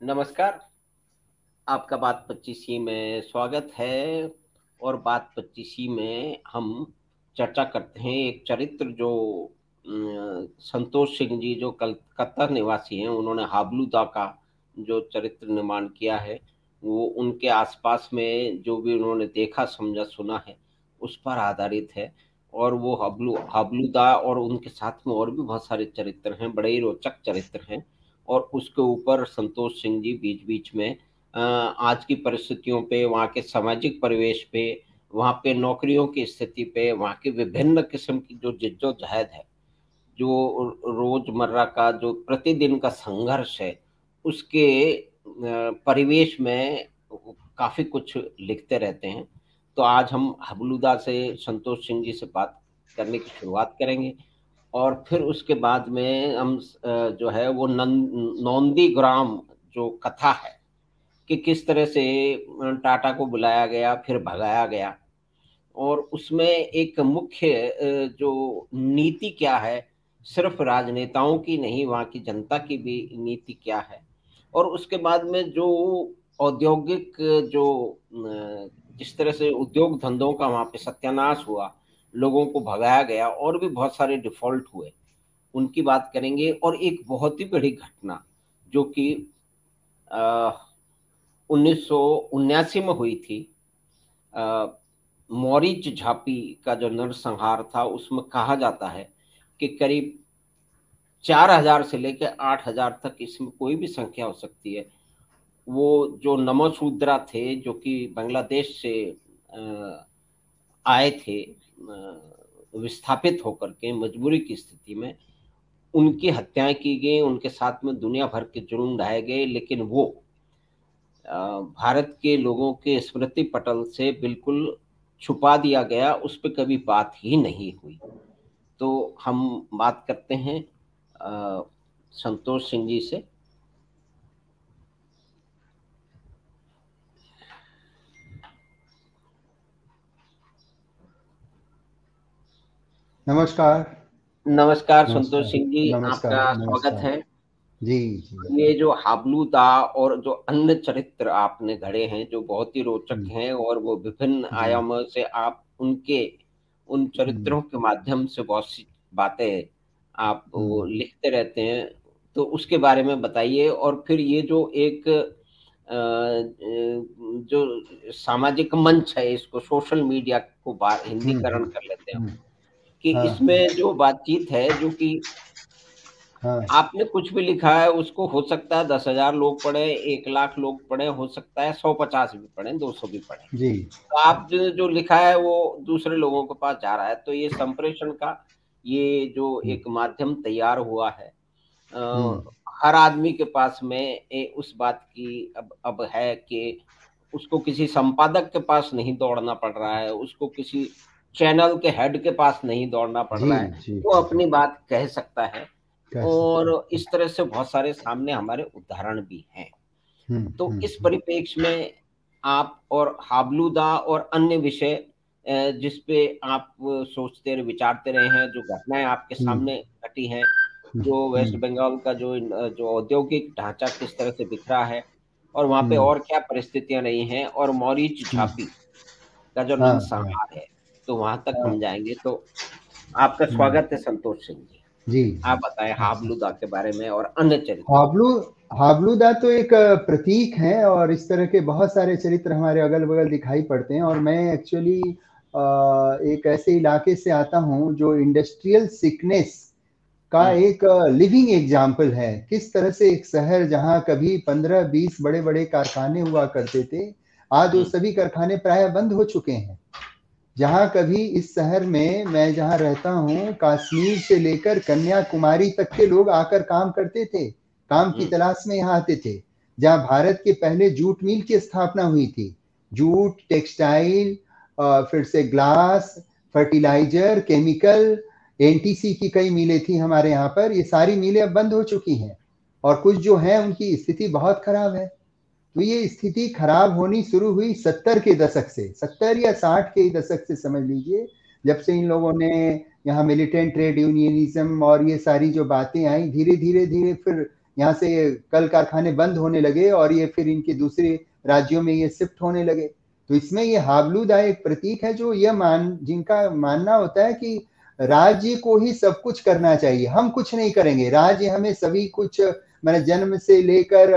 नमस्कार, आपका बात 25ई में स्वागत है। और बात 25ई में हम चर्चा करते हैं एक चरित्र जो संतोष सिंह जी जो कलकत्ता निवासी हैं, उन्होंने हाबलूदा का जो चरित्र निर्माण किया है, वो उनके आसपास में जो भी उन्होंने देखा, समझा, सुना है, उस पर आधारित है। और वो हाबलूदा और उनके साथ में और भी बहुत सारे चरित्र हैं, बड़े ही रोचक चरित्र हैं। और उसके ऊपर संतोष सिंह जी बीच-बीच में आज की परिस्थितियों पे, वहाँ के सामाजिक परिवेश पे, वहाँ पे नौकरियों की स्थिति पे, वहाँ की विभिन्न किस्म की जो जिद्दो-जहद है, जो रोज़मर्रा का जो प्रतिदिन का संघर्ष है, उसके परिवेश में काफ़ी कुछ लिखते रहते हैं। तो आज हम हबलूदा से संतोष सिंह जी से बात करने की शुरुआत करेंगे। और फिर उसके बाद में हम जो है वो नौंदी ग्राम जो कथा है कि किस तरह से टाटा को बुलाया गया, फिर भगाया गया, और उसमें एक मुख्य जो नीति क्या है, सिर्फ राजनेताओं की नहीं, वहाँ की जनता की भी नीति क्या है। और उसके बाद में जो औद्योगिक जो जिस तरह से उद्योग धंधों का वहाँ पे सत्यानाश हुआ, लोगों को भगाया गया और भी बहुत सारे डिफ़ॉल्ट हुए, उनकी बात करेंगे। और एक बहुत ही बड़ी घटना जो कि 1979 में हुई थी, अ, मौरिच झापी का जो नरसंहार था, उसमें कहा जाता है कि करीब 4000 से लेकर 8000 तक, इसमें कोई भी संख्या हो सकती है, वो जो नमोशूद्रा थे, जो कि बांग्लादेश से आए थे विस्थापित होकर के मजबूरी की स्थिति में, उनकी हत्याएँ की गई, उनके साथ में दुनिया भर के जुर्म ढाए गए, लेकिन वो भारत के लोगों के स्मृति पटल से बिल्कुल छुपा दिया गया, उस पे कभी बात ही नहीं हुई। तो हम बात करते हैं अ, संतोष सिंह जी से। नमस्कार। नमस्कार संतोष नमस्कार। सिंह जी, नमस्कार। आपका स्वागत नमस्कार। है। जी जी। ये जो हाबलूदा और जो अन्य चरित्र आपने गढ़े हैं, जो बहुत ही रोचक हम्म, हैं, और वो विभिन्न जी। आयामों से आप उन हम्म, चरित्रों के माध्यम से बहुत सी बातें आप वो हम्म, लिखते रहते हैं। तो उसके बारे में बताइए। और फिर ये जो एक जो सामाजिक मंच है, इसको सोशल मीडिया को हम्म, हिंदीकरण कर लेते हैं, हम्म, कि हाँ इसमें जो बातचीत है, जो कि हाँ। आपने कुछ भी लिखा है, उसको हो सकता है 10,000 लोग पढ़ें, 1,00,000 लोग पढ़ें, हो सकता है 150 भी पढ़ें, 200 भी पढ़ें। जी। तो आप जो लिखा है वो दूसरे लोगों के पास जा रहा है। तो ये संप्रेषण का ये जो हम्म, एक माध्यम तैयार हुआ है, हम्म, हर आदमी के पास में उस बात की अब है कि उसको किसी संपादक के पास नहीं दौड़ना पड़ रहा है, उसको किसी चैनल के हेड के पास नहीं दौड़ना पड़ जी रहा है, जी वो जी। अपनी बात कह सकता है। कह सकते और हैं। इस तरह से बहुत सारे सामने हमारे उदाहरण भी हैं। तो इस हम्म। परिप्रेक्ष्य में आप और हाबलूदा और अन्य विषय जिस पे आप सोचते रहे, विचारते रहे हैं, जो घटनाएँ आपके हम्म, सामने घटी हैं, हम्म, जो वेस्ट हम्म, बंगाल का जो औद्योगिक ढाँचा किस तरह से बिखरा है, और वहाँ पे हम्म, और क्या परिस्थितियाँ रही हैं, और मौरिच हम्म, झापी का जो हाँ हाँ नरसंहार है, तो वहाँ तक हाँ। हम जाएँगे। तो आपका हम्म, स्वागत है संतोष सिंह जी। जी आप जी। बताएँ अच्छा। हाबलूदा के बारे में और अन्य चरित्रों के हाबलू बारे हाबलूदा तो एक प्रतीक है, और इस तरह के बहुत सारे चरित्र हमारे अगल बगल दिखाई पड़ते हैं। और मैं एक्चुअली एक ऐसे इलाके से आता हूँ जो इंडस्ट्रियल सिकनेस का में। एक लिविंग एग्जाम्पल है। किस तरह से एक शहर जहाँ कभी 15-20 बड़े बड़े कारखाने हुआ करते थे, आज वो हुँ, सभी कारखाने प्राय बंद हो चुके हैं। जहाँ कभी इस शहर में, मैं जहाँ रहता हूँ, कश्मीर से लेकर कन्याकुमारी तक के लोग आकर काम करते थे, काम की हुँ, तलाश में यहाँ आते थे। जहाँ भारत के पहले जूट मिल की स्थापना हुई थी, जूट, टेक्सटाइल, फिर से ग्लास, फर्टिलाइजर, केमिकल, एनटीसी की कई मिलें थी हमारे यहाँ पर। ये सारी मिलें अब बंद हो चुकी हैं, और कुछ जो हैं उनकी स्थिति बहुत खराब है। तो ये स्थिति खराब होनी शुरू हुई 70 के दशक से, 70 या 60 के दशक से समझ लीजिए, जब से इन लोगों ने यहाँ मिलिटेंट ट्रेड यूनियनिज्म और ये सारी जो बातें आई, धीरे धीरे धीरे फिर यहाँ से कल कारखाने बंद होने लगे और ये फिर इनके दूसरे राज्यों में ये शिफ्ट होने लगे। तो इसमें ये हाबलूदा एक प्रतीक है जो जिनका मानना होता है कि राज्य को ही सब कुछ करना चाहिए, हम कुछ नहीं करेंगे, राज्य हमें सभी कुछ, मैंने जन्म से लेकर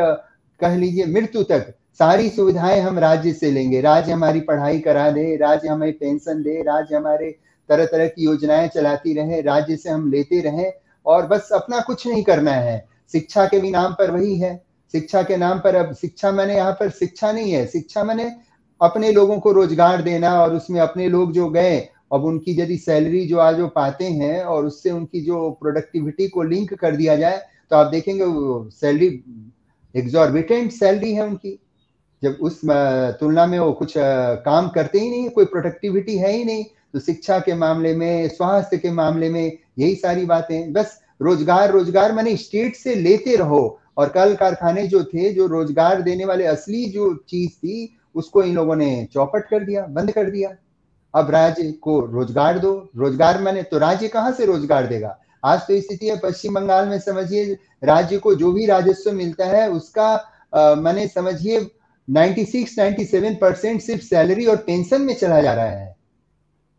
कह लीजिए मृत्यु तक सारी सुविधाएं हम राज्य से लेंगे, राज्य हमारी पढ़ाई करा दे, राज्य हमें पेंशन दे, राज्य हमारे तरह तरह की योजनाएं चलाती रहे, राज्य से हम लेते रहें और बस अपना कुछ नहीं करना है। शिक्षा के भी नाम पर वही है, शिक्षा के नाम पर, अब शिक्षा मैंने यहाँ पर शिक्षा नहीं है, शिक्षा मैंने अपने लोगों को रोजगार देना और उसमें अपने लोग जो गए अब उनकी यदि सैलरी जो आज वो पाते हैं और उससे उनकी जो प्रोडक्टिविटी को लिंक कर दिया जाए तो आप देखेंगे सैलरी एग्जॉर्बिटेंट सैलरी है उनकी, जब उस तुलना में वो कुछ काम करते ही नहीं, कोई प्रोडक्टिविटी है ही नहीं। तो शिक्षा के मामले में, स्वास्थ्य के मामले में यही सारी बातें, बस रोजगार रोजगार माने स्टेट से लेते रहो और कल कारखाने जो थे, जो रोजगार देने वाले असली जो चीज थी उसको इन लोगों ने चौपट कर दिया, बंद कर दिया। अब राज्य को रोजगार दो, रोजगार माने तो राज्य कहाँ से रोजगार देगा? आज तो स्थिति है पश्चिम बंगाल में, समझिए राज्य को जो भी राजस्व मिलता है उसका माने समझिए 96-97% सिर्फ सैलरी और पेंशन में चला जा रहा है,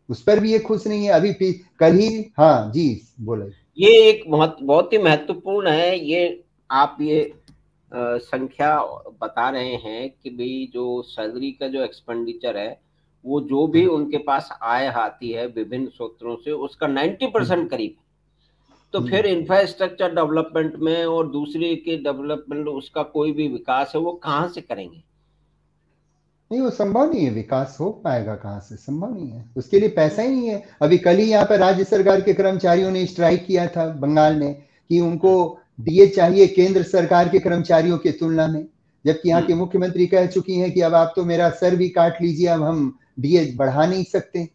उस पर भी ये खुश नहीं है। अभी कल ही, हाँ जी बोले। ये एक बहुत ही महत्वपूर्ण है, ये आप ये संख्या बता रहे हैं कि भाई जो सैलरी का जो एक्सपेंडिचर है वो जो भी उनके पास आय आती है विभिन्न स्रोतों से उसका 90% करीब, तो फिर इंफ्रास्ट्रक्चर डेवलपमेंट में और दूसरे के डेवलपमेंट, उसका कोई भी विकास है वो कहाँ से करेंगे? नहीं, वो संभव नहीं है, विकास हो पाएगा कहाँ से, संभव नहीं है, उसके लिए पैसा ही नहीं है। अभी कल ही यहाँ पर राज्य सरकार के कर्मचारियों ने स्ट्राइक किया था बंगाल में कि उनको डीए चाहिए केंद्र सरकार के कर्मचारियों की तुलना में, जबकि यहाँ के मुख्यमंत्री कह चुकी हैं कि अब आप तो मेरा सर भी काट लीजिए, अब हम डीए बढ़ा नहीं सकते,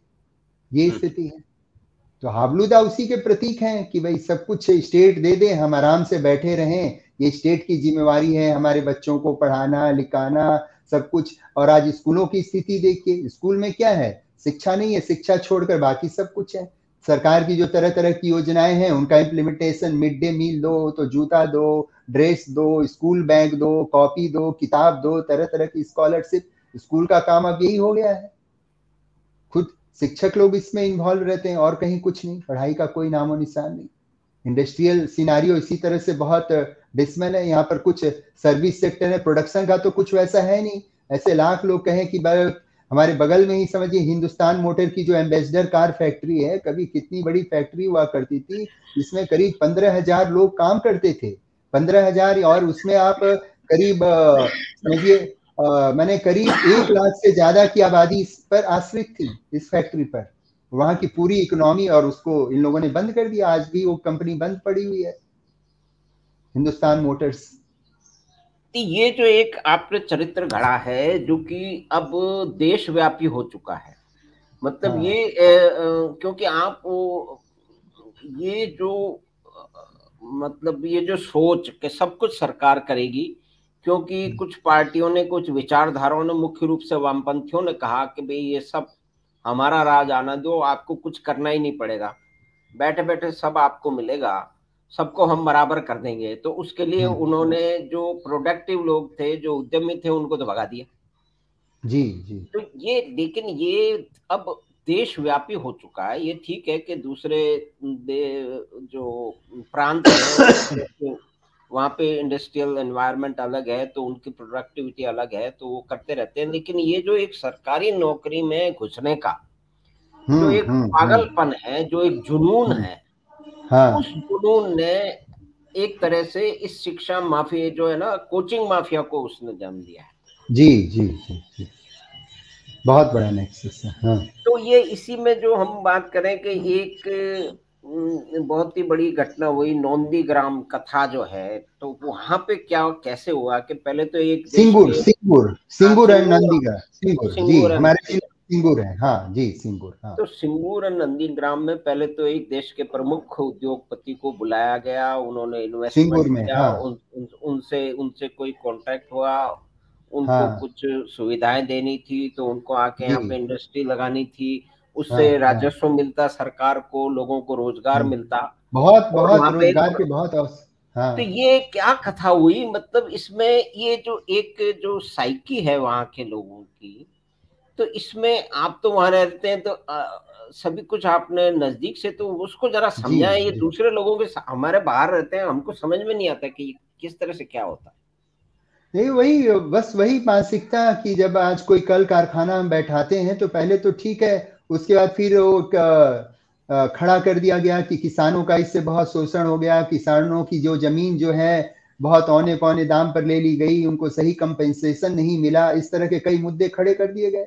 ये स्थिति है। तो हाबलूदा उसी के प्रतीक हैं कि भाई सब कुछ स्टेट दे दे, हम आराम से बैठे रहें, ये स्टेट की जिम्मेवारी है हमारे बच्चों को पढ़ाना लिखाना सब कुछ। और आज स्कूलों की स्थिति देखिए, स्कूल में क्या है, शिक्षा नहीं है, शिक्षा छोड़कर बाकी सब कुछ है। सरकार की जो तरह तरह की योजनाएं हैं उनका इम्प्लीमेंटेशन, मिड डे मील दो तो जूता दो, ड्रेस दो, स्कूल बैग दो, कॉपी दो, किताब दो, तरह तरह की स्कॉलरशिप, स्कूल का काम अब यही हो गया है। खुद शिक्षक लोग इसमें इन्वॉल्व रहते हैं और कहीं कुछ नहीं, पढ़ाई का कोई नामो निशान नहीं। इंडस्ट्रियल सिनारियो इसी तरह से बहुत डिसमल है, यहाँ पर कुछ सर्विस सेक्टर है, प्रोडक्शन का तो कुछ वैसा है नहीं। ऐसे लाख लोग कहें कि हमारे बगल में ही समझिए हिंदुस्तान मोटर की जो एम्बेसडर कार फैक्ट्री है, कभी कितनी बड़ी फैक्ट्री हुआ करती थी, इसमें करीब 15,000 लोग काम करते थे, 15,000, और उसमें आप करीब समझिए मैंने करीब 1 लाख से ज्यादा की आबादी इस पर आश्रित थी, इस फैक्ट्री पर, वहां की पूरी इकोनॉमी, और उसको इन लोगों ने बंद कर दिया। आज भी वो कंपनी बंद पड़ी हुई है, हिंदुस्तान मोटर्स। ये जो एक आपने चरित्र गढ़ा है जो कि अब देशव्यापी हो चुका है, मतलब हाँ। ये क्योंकि आप ये जो मतलब ये जो सोच के सब कुछ सरकार करेगी, क्योंकि कुछ पार्टियों ने, कुछ विचारधाराओं ने, मुख्य रूप से वामपंथियों ने कहा कि भाई ये सब हमारा राज आना दो, आपको कुछ करना ही नहीं पड़ेगा, बैठे बैठे सब आपको मिलेगा, सबको हम बराबर कर देंगे। तो उसके लिए उन्होंने जो प्रोडक्टिव लोग थे, जो उद्यमी थे, उनको तो भगा दिया। जी जी। तो ये, लेकिन ये अब देशव्यापी हो चुका है। ये ठीक है कि दूसरे जो प्रांत है वहाँ पे इंडस्ट्रियल एनवायरनमेंट अलग है, तो उनकी प्रोडक्टिविटी अलग है, तो वो करते रहते हैं। लेकिन ये जो एक सरकारी नौकरी में घुसने का जो एक पागलपन है, जो एक जुनून है, हाँ। उस जुनून ने एक तरह से इस शिक्षा माफिया जो है ना, कोचिंग माफिया को उसने जन्म दिया है। जी जी जी जी, बहुत बड़ा नेक्सस है। हाँ। तो ये इसी में जो हम बात करें कि एक बहुत ही बड़ी घटना हुई, नंदीग्राम कथा जो है, तो वहां पे क्या कैसे हुआ कि पहले तो एक सिंगूर एंड नंदीग्राम, सिंगूर जी, हमारे सिंगूर है, हाँ जी, सिंगूर। हाँ। तो सिंगूर और नंदीग्राम में पहले तो एक देश के प्रमुख उद्योगपति को बुलाया गया, उन्होंने इन्वेस्टमेंट किया, हाँ। उनसे कोई कॉन्ट्रैक्ट हुआ, उनको हाँ। कुछ सुविधाएं देनी थी, तो उनको आके यहाँ पे इंडस्ट्री लगानी थी, उससे हाँ, राजस्व हाँ। मिलता सरकार को, लोगों को रोजगार मिलता, बहुत रोजगार के बहुत हाँ तो ये क्या कथा हुई, मतलब इसमें ये जो एक जो साइकी है वहां के लोगों की, तो इसमें आप तो वहां रहते हैं, तो सभी कुछ आपने नजदीक से तो उसको जरा जी समझाएं। ये जी। दूसरे लोगों के हमारे बाहर रहते हैं, हमको समझ में नहीं आता कि किस तरह से क्या होता है। नहीं, वही बस वही मानसिकता कि जब आज कोई कल कारखाना हम बैठाते हैं तो पहले तो ठीक है, उसके बाद फिर वो खड़ा कर दिया गया कि किसानों का इससे बहुत शोषण हो गया, किसानों की जो जमीन जो है बहुत औने पौने दाम पर ले ली गई, उनको सही कंपेंसेशन नहीं मिला, इस तरह के कई मुद्दे खड़े कर दिए गए।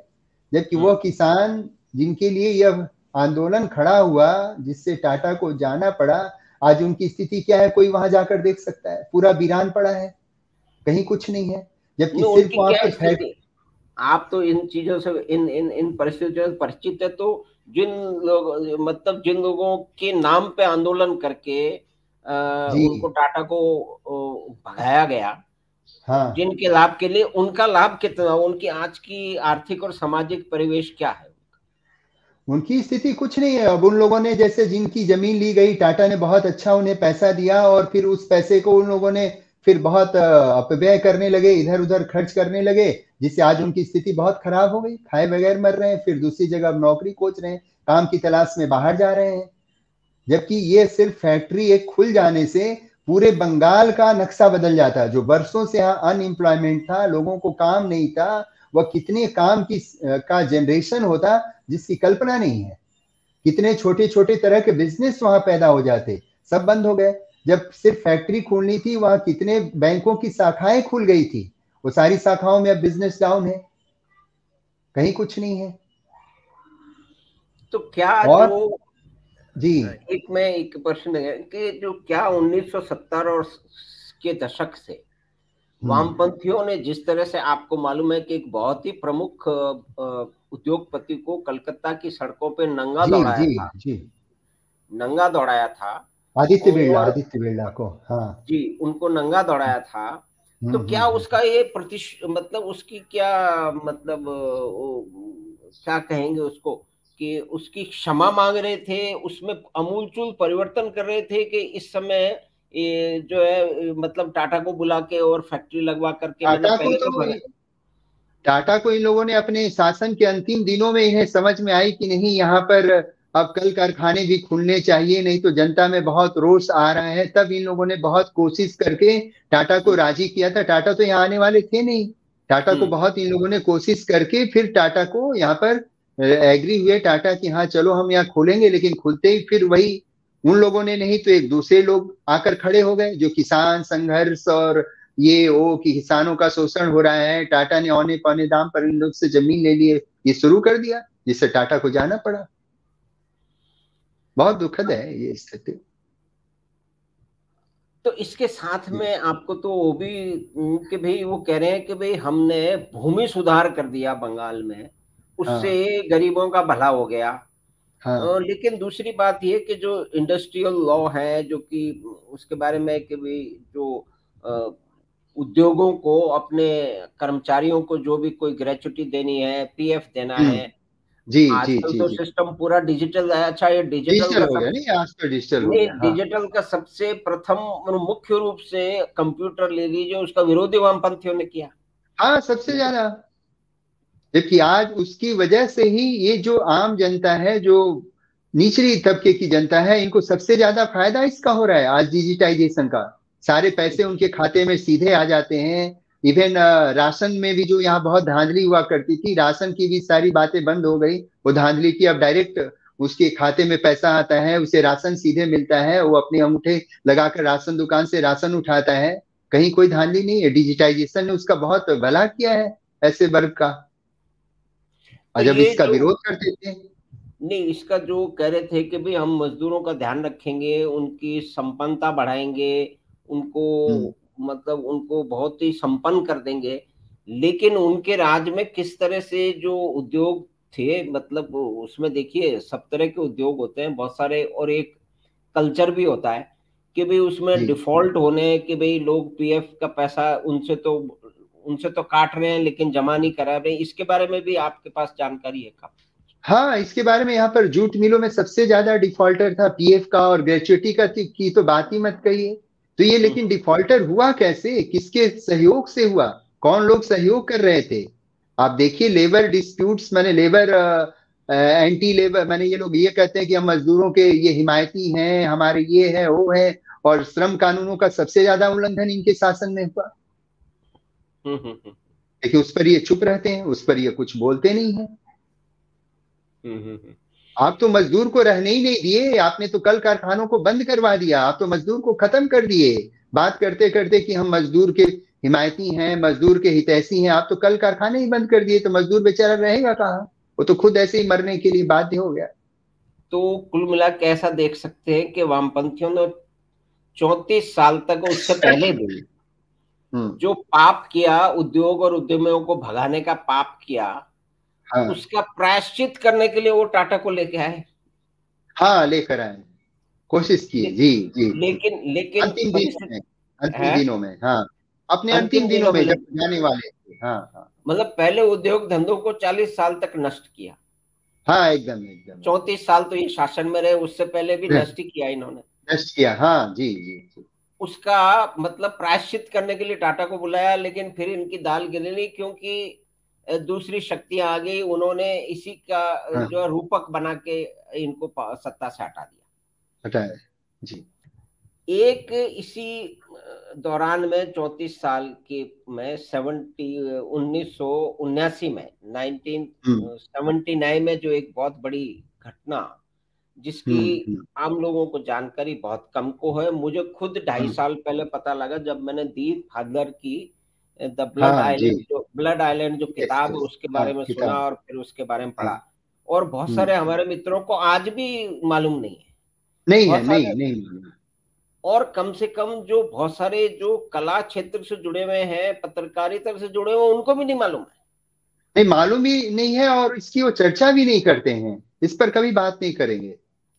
जबकि वह किसान जिनके लिए यह आंदोलन खड़ा हुआ, जिससे टाटा को जाना पड़ा, आज उनकी स्थिति क्या है कोई वहां जाकर देख सकता है, पूरा वीरान पड़ा है, कहीं कुछ नहीं है। जबकि सिर्फ उनकी वहां क्या पर स्थिति, आप तो इन चीजों से इन इन इन परिस्थितियों से परिचित है, तो जिन लोग, मतलब जिन लोगों के नाम पे आंदोलन करके जी उनको टाटा को भगाया गया, हाँ, जिनके लाभ के लिए, उनका लाभ कितना, उनकी आज की आर्थिक और सामाजिक परिवेश क्या है? उनकी स्थिति कुछ नहीं है। अब उन लोगों ने जैसे जिनकी जमीन ली गई, टाटा ने बहुत अच्छा उन्हें पैसा दिया और फिर उस पैसे को उन लोगों ने फिर बहुत अपव्यय करने लगे, इधर उधर खर्च करने लगे, जिससे आज उनकी स्थिति बहुत खराब हो गई, खाए बगैर मर रहे हैं, फिर दूसरी जगह अब नौकरी खोज रहे हैं, काम की तलाश में बाहर जा रहे हैं। जबकि ये सिर्फ फैक्ट्री एक खुल जाने से पूरे बंगाल का नक्शा बदल जाता। जो वर्षों से यहाँ अनएम्प्लॉयमेंट था, लोगों को काम नहीं था, वह कितने काम की का जनरेशन होता जिसकी कल्पना नहीं है। कितने छोटे छोटे तरह के बिजनेस वहां पैदा हो जाते, सब बंद हो गए। जब सिर्फ फैक्ट्री खोलनी थी, वहां कितने बैंकों की शाखाएं खुल गई थी, वो सारी शाखाओं में अब बिजनेस डाउन है, कहीं कुछ नहीं है। तो क्या जो और जी एक मैं एक प्रश्न है कि जो क्या 1970 और के दशक से हम्म, वामपंथियों ने, जिस तरह से आपको मालूम है कि एक बहुत ही प्रमुख उद्योगपति को कलकत्ता की सड़कों पे जी जी जी, नंगा दौड़ाया था, और आदित्य बिरला को, हाँ। जी उनको नंगा दौड़ाया था, तो क्या हम्म। उसका ये मतलब उसकी क्या, मतलब क्या कहेंगे उसको, कि उसकी क्षमा मांग रहे थे, उसमें अमूलचूल परिवर्तन कर रहे थे, कि इस समय ये जो है मतलब टाटा को बुला के और फैक्ट्री लगवा करके, मैंने टाटा को पहले तो तो टाटा को इन लोगों ने अपने शासन के अंतिम दिनों में इन्हें समझ में आई कि नहीं, यहाँ पर अब कल कारखाने भी खुलने चाहिए, नहीं तो जनता में बहुत रोष आ रहा है। तब इन लोगों ने बहुत कोशिश करके टाटा को राजी किया था। टाटा तो यहाँ आने वाले थे नहीं, टाटा को हम्म, बहुत इन लोगों ने कोशिश करके फिर टाटा को यहाँ पर एग्री हुए टाटा कि हाँ चलो हम यहाँ खोलेंगे। लेकिन खुलते ही फिर वही उन लोगों ने नहीं तो एक दूसरे लोग आकर खड़े हो गए, जो किसान संघर्ष और ये वो कि किसानों का शोषण हो रहा है, टाटा ने औने पौने दाम पर इन लोग से जमीन ले लिए, ये शुरू कर दिया, जिससे टाटा को जाना पड़ा। बहुत दुखद है ये स्थिति। तो इसके साथ में आपको तो वो भी कि भाई वो कह रहे हैं कि भाई हमने भूमि सुधार कर दिया बंगाल में, उससे हाँ गरीबों का भला हो गया। हाँ लेकिन दूसरी बात ये कि जो इंडस्ट्रियल लॉ है, जो कि उसके बारे में कि भाई जो अ, उद्योगों को अपने कर्मचारियों को जो भी कोई ग्रेच्युटी देनी है, पीएफ देना हम्म, है, जी जी आजकल जी तो जी। सिस्टम पूरा डिजिटल है। अच्छा, ये डिजिटल डिजिटल का हो सब गया, नहीं आज तो डिजिटल हो नहीं, गया, हाँ। डिजिटल का सबसे प्रथम मुख्य रूप से कंप्यूटर ले लीजिए, उसका विरोधी वामपंथियों ने किया। हाँ सबसे ज्यादा, जबकि आज उसकी वजह से ही ये जो आम जनता है, जो निचली तबके की जनता है, इनको सबसे ज्यादा फायदा इसका हो रहा है आज डिजिटाइजेशन का। सारे पैसे उनके खाते में सीधे आ जाते हैं। इवन राशन में भी जो यहाँ बहुत धांधली हुआ करती थी, राशन की भी सारी बातें बंद हो गई, वो धांधली की। अब डायरेक्ट उसके खाते में पैसा आता है, उसे राशन सीधे मिलता है, वो अपने अंगूठे लगाकर राशन दुकान से राशन उठाता है, कहीं कोई धांधली नहीं है। डिजिटाइजेशन ने उसका बहुत भला किया है ऐसे वर्ग का, तो और जब ये इसका जो, विरोध करते थे। नहीं इसका जो कह रहे थे कि भाई हम मजदूरों का ध्यान रखेंगे, उनकी संपन्नता बढ़ाएंगे, उनको हम्म, मतलब उनको बहुत ही संपन्न कर देंगे, लेकिन उनके राज में किस तरह से जो उद्योग थे, मतलब उसमें देखिए सब तरह के उद्योग होते हैं बहुत सारे, और एक कल्चर भी होता है कि भाई उसमें जी डिफॉल्ट होने, कि भाई लोग पीएफ का पैसा उनसे तो काट रहे हैं लेकिन जमा नहीं करा रहे, इसके बारे में भी आपके पास जानकारी है का? हाँ, इसके बारे में यहाँ पर जूट मिलों में सबसे ज्यादा डिफॉल्टर था पीएफ का, और ग्रेचुइटी का की तो बात ही मत कहिए। तो ये लेकिन डिफॉल्टर हुआ कैसे, किसके सहयोग से हुआ, कौन लोग सहयोग कर रहे थे? आप देखिए लेबर डिस्प्यूट्स, मैंने लेबर एंटी लेबर, मैंने ये लोग ये कहते हैं कि हम मजदूरों के ये हिमायती हैं, हमारे ये है वो है, और श्रम कानूनों का सबसे ज्यादा उल्लंघन इनके शासन में हुआ। लेकिन उस पर ये चुप रहते हैं, उस पर ये कुछ बोलते नहीं है। आप तो मजदूर को रहने ही नहीं दिए, आपने तो कल कारखानों को बंद करवा दिया, आप तो मजदूर को खत्म कर दिए। बात करते करते कि हम मजदूर के हिमायती हैं, मजदूर के हितैषी हैं, आप तो कल कारखाने ही बंद कर दिए, तो मजदूर बेचारा रहेगा कहाँ? वो तो खुद ऐसे ही मरने के लिए बाध्य हो गया। तो कुल मिला के ऐसा देख सकते हैं कि वामपंथियों ने 34 साल तक, उससे पहले भी जो पाप किया, उद्योग और उद्यमियों को भगाने का पाप किया, हाँ, उसका प्रायश्चित करने के लिए वो टाटा को लेके आए। हाँ, लेकर आए, कोशिश किए। जी जी। लेकिन अंतिम दिनों में, हाँ, अपने अंतिम दिनों में जब जाने वाले थे। हाँ हाँ, मतलब पहले उद्योग धंधों को 40 साल तक नष्ट किया। हाँ, एकदम एकदम। 34 साल तो ये शासन में रहे, उससे पहले भी नष्ट किया इन्होंने, नष्ट किया। हाँ जी जी जी। उसका मतलब प्रायश्चित करने के लिए टाटा को बुलाया, लेकिन फिर इनकी दाल गिरी, क्योंकि दूसरी शक्तियां आ गई, उन्होंने इसी का जो रूपक बना के इनको सत्ता से हटा दिया। हटाया जी। एक इसी दौरान में 34 साल की में 1979 में 1979 में जो एक बहुत बड़ी घटना, जिसकी आम लोगों को जानकारी बहुत कम को है, मुझे खुद 2.5 साल पहले पता लगा जब मैंने दी फादर की द ब्लड आइलैंड जो किताब है उसके बारे में सुना और फिर उसके बारे में पढ़ा। और बहुत सारे हमारे मित्रों को आज भी मालूम नहीं है, नहीं। और कम से कम जो बहुत सारे जो कला क्षेत्र से जुड़े हुए हैं, पत्रकारिता से जुड़े हुए, उनको भी नहीं मालूम है। नहीं, मालूम ही नहीं है, और इसकी वो चर्चा भी नहीं करते हैं, इस पर कभी बात नहीं करेंगे।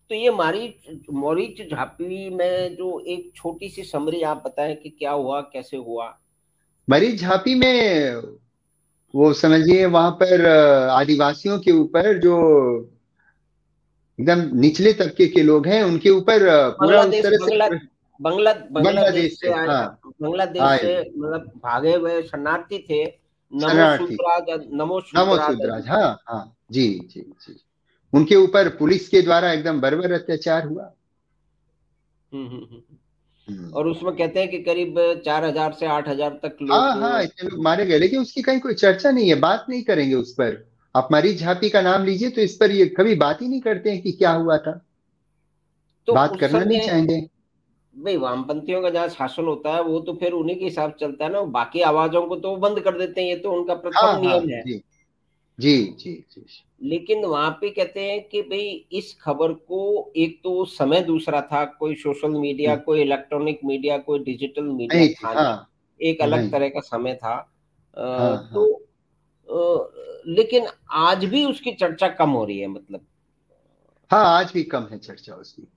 तो ये मरीच झापी में जो एक छोटी सी समरी आप बताएं कि क्या हुआ, कैसे हुआ? मरीच झापी में वो समझिए वहां पर आदिवासियों के ऊपर जो एकदम निचले तबके के लोग हैं उनके ऊपर पूरा उस तरह से बांग्लादेश से मतलब भागे हुए शरणार्थी थे, नमो सूद्राज। हाँ हाँ जी जी जी। उनके ऊपर पुलिस के द्वारा एकदम बर्बर अत्याचार हुआ। और उसमें कहते हैं कि करीब 4,000 से 8,000 तक लोग, हाँ, इतने लोग मारे गए, लेकिन उसकी कहीं कोई चर्चा नहीं है, बात नहीं करेंगे उस पर। आप मरीच झापी का नाम लीजिए तो इस पर ये कभी बात ही नहीं करते हैं कि क्या हुआ था, तो बात करना नहीं चाहेंगे। भाई वामपंथियों का जहाँ शासन होता है वो तो फिर उन्हीं के हिसाब चलता है ना, बाकी आवाजों को तो बंद कर देते हैं, ये तो उनका प्रथम नियम है। जी जी जी जी। लेकिन वहां पे कहते हैं कि भाई इस खबर को, एक तो समय दूसरा था, कोई सोशल मीडिया, कोई इलेक्ट्रॉनिक मीडिया, कोई डिजिटल मीडिया था नहीं, एक अलग तरह का समय था। तो लेकिन आज भी उसकी चर्चा कम हो रही है, मतलब हाँ, आज भी कम है चर्चा उसकी।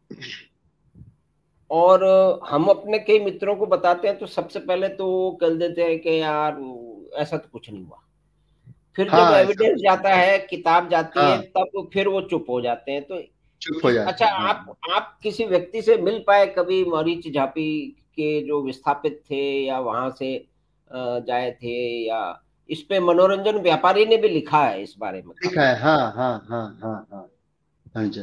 और हम अपने कई मित्रों को बताते हैं तो सबसे पहले तो कह देते हैं कि यार ऐसा तो कुछ नहीं हुआ, फिर जब एविडेंस जाता है, किताब जाती है, तब फिर वो चुप हो जाते हैं। तो चुप हो जाते अच्छा, आप किसी व्यक्ति से मिल पाए कभी, मरीच झापी के जो विस्थापित थे या वहां से जाए थे, या इस पे मनोरंजन व्यापारी ने भी लिखा है इस बारे में, लिखा है? हाँ हाँ हाँ हाँ हाँ हाँ जी।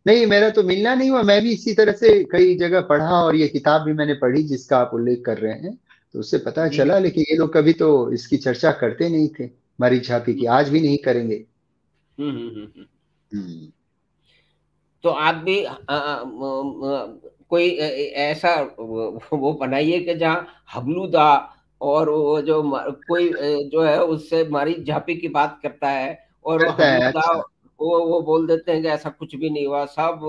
नहीं, मेरा तो मिलना नहीं हुआ, मैं भी इसी तरह से कई जगह पढ़ा, और ये किताब भी मैंने पढ़ी जिसका आप उल्लेख कर रहे हैं, तो उससे पता चला। लेकिन ये लोग कभी तो इसकी चर्चा करते नहीं थे, मरीच झापी की, आज भी नहीं करेंगे। तो आप भी कोई ऐसा वो बनाइए कि जहाँ हबलूदा और वो जो कोई जो है उससे मरीच झापी की बात करता है, और वो हबलूदा वो बोल देते हैं कि ऐसा कुछ भी नहीं हुआ, सब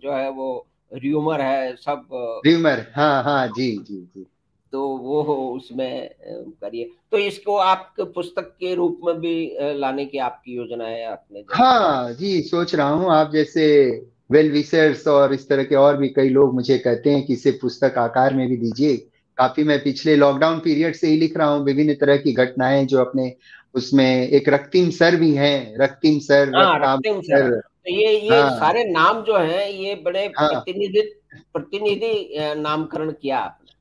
जो है वो र्यूमर है, सब र्यूमर। हाँ हाँ जी जी जी। तो वो उसमें करिए। तो इसको आप पुस्तक के रूप में भी लाने की आपकी योजना है आपने? हाँ जी, सोच रहा हूँ। आप जैसे वेल विशर्स और इस तरह के और भी कई लोग मुझे कहते हैं कि इसे पुस्तक आकार में भी दीजिए। काफी मैं पिछले लॉकडाउन पीरियड से ही लिख रहा हूँ, विभिन्न तरह की घटनाएं जो अपने उसमें, एक रक्तिम सर भी हैं, रक्तिम सर, रक्तिम सर। तो ये सारे नाम जो हैं ये बड़े प्रतिनिधि नामकरण किया आपने।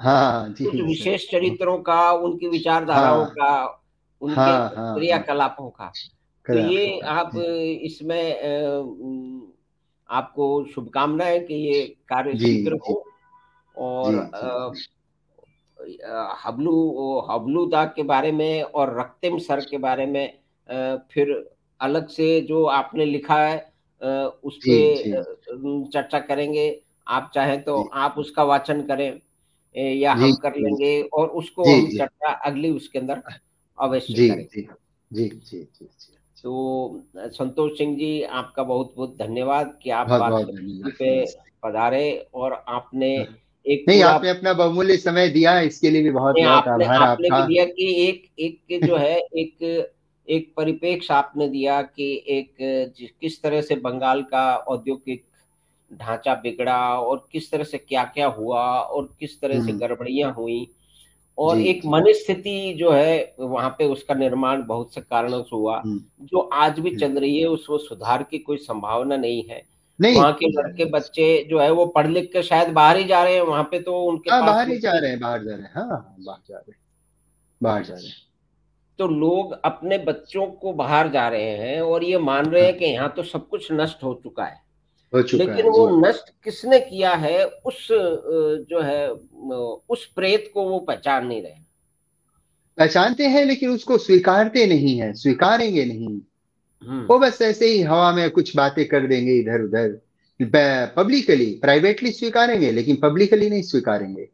हाँ कुछ जी सर। विशेष चरित्रों का, उनकी विचारधाराओं हाँ का, उनके हाँ हाँ हाँ। क्रियाकलापों का। तो कलापों ये का आप जी इसमें आपको शुभकामनाएं कि ये कार्य जी शीघ्र जी हो। और जी जी जी हबलू दाग के बारे में और रक्तिम सर के बारे में फिर अलग से जो आपने लिखा है उस जी पे जी चर्चा करेंगे। आप चाहें तो जी आप उसका वाचन करें, या जी हम कर लेंगे, और उसको जी हम जी चर्चा अगली उसके अंदर अवश्य जी करें। जी जी जी जी जी। तो संतोष सिंह जी, आपका बहुत बहुत धन्यवाद कि आप बहुत बात बहुत परिस्थिति धन्यवाद, पे नमस्ते। पधारे, और आपने हाँ। एक नहीं, पूरा, आपने अपना बहुमूल्य समय दिया, इसके लिए भी बहुत बहुत आपने आभार आपने भी आपका। दिया कि एक जो है, एक एक परिप्रेक्ष्य आपने दिया कि किस तरह से बंगाल का औद्योगिक ढांचा बिगड़ा, और किस तरह से क्या क्या हुआ, और किस तरह से हम्म, गड़बड़ियां हुई, और जी एक जी। मनस्थिति जो है वहां पे उसका निर्माण बहुत से कारणों से हुआ, हम्म, जो आज भी हम्म। चल रही है, उसमें सुधार की कोई संभावना नहीं है। नहीं वहां के नहीं लड़के नहीं। बच्चे जो है वो पढ़ लिख के शायद बाहर ही जा रहे हैं, वहां पे तो उनके हाँ, पास बाहर ही जा नौकरी। रहे हैं, बाहर जा रहे हैं, हाँ हाँ, बाहर जा रहे हैं, बाहर जा रहे हैं। तो लोग अपने बच्चों को बाहर जा रहे हैं और ये मान रहे हैं हाँ, कि यहाँ तो सब कुछ नष्ट हो चुका है। हो चुका लेकिन है वो जी। नष्ट किसने किया है, उस जो है उस प्रेत को वो पहचान नहीं रहे। पहचानते हैं लेकिन उसको स्वीकारते नहीं है, स्वीकारेंगे नहीं। हम्म। वो बस ऐसे ही हवा में कुछ बातें कर देंगे इधर उधर। पब्लिकली, प्राइवेटली स्वीकारेंगे लेकिन पब्लिकली नहीं स्वीकारेंगे।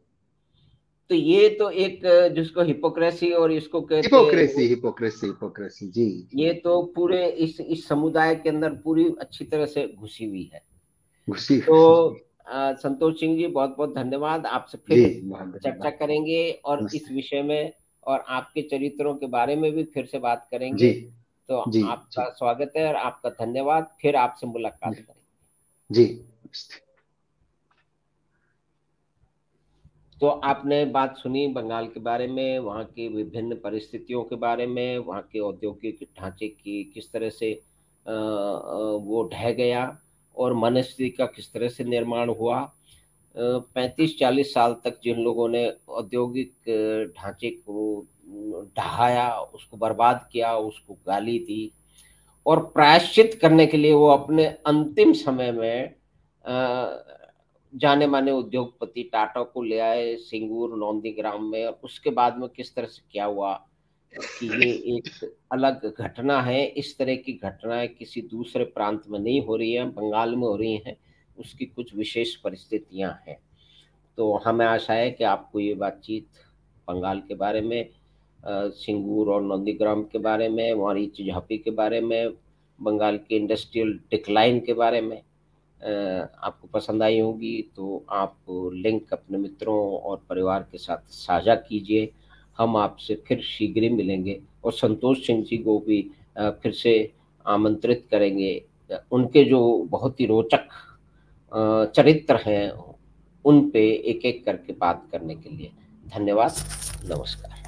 तो ये तो एक जिसको हिपोक्रेसी और इसको कहते हैं, हिपोक्रेसी हिपोक्रेसी हिपोक्रेसी जी जी। ये तो पूरे इस समुदाय के अंदर पूरी अच्छी तरह से घुसी हुई है। घुसी हुई तो जी। संतोष सिंह जी, बहुत बहुत धन्यवाद। आपसे जी, फिर बहुत चर्चा धन्यवाद। करेंगे और इस नमस्ते। विषय में, और आपके चरित्रों के बारे में भी फिर से बात जी करेंगे। तो जी आपका जी स्वागत है और आपका धन्यवाद। फिर आपसे मुलाकात जी करेंगे। जी, नमस्ते। तो आपने बात सुनी बंगाल के बारे में, वहाँ की विभिन्न परिस्थितियों के बारे में, वहाँ के औद्योगिक ढांचे की किस तरह से वो ढह गया, और मनस्थिति का किस तरह से निर्माण हुआ। 35-40 साल तक जिन लोगों ने औद्योगिक ढांचे को ढहाया, उसको बर्बाद किया, उसको गाली दी, और प्रायश्चित करने के लिए वो अपने अंतिम समय में जाने माने उद्योगपति टाटा को ले आए सिंगूर नौंदीग्राम में। और उसके बाद में किस तरह से क्या हुआ कि ये एक अलग घटना है। इस तरह की घटनाएं किसी दूसरे प्रांत में नहीं हो रही है, बंगाल में हो रही हैं। उसकी कुछ विशेष परिस्थितियां हैं। तो हमें आशा है कि आपको ये बातचीत बंगाल के बारे में, सिंगूर और नंदीग्राम के बारे में, हमारी झांपी के बारे में, बंगाल के इंडस्ट्रियल डिक्लाइन के बारे में आपको पसंद आई होगी। तो आप लिंक अपने मित्रों और परिवार के साथ साझा कीजिए। हम आपसे फिर शीघ्र ही मिलेंगे, और संतोष सिंह जी को भी फिर से आमंत्रित करेंगे। उनके जो बहुत ही रोचक चरित्र हैं, उन पे एक एक करके बात करने के लिए। धन्यवाद। नमस्कार।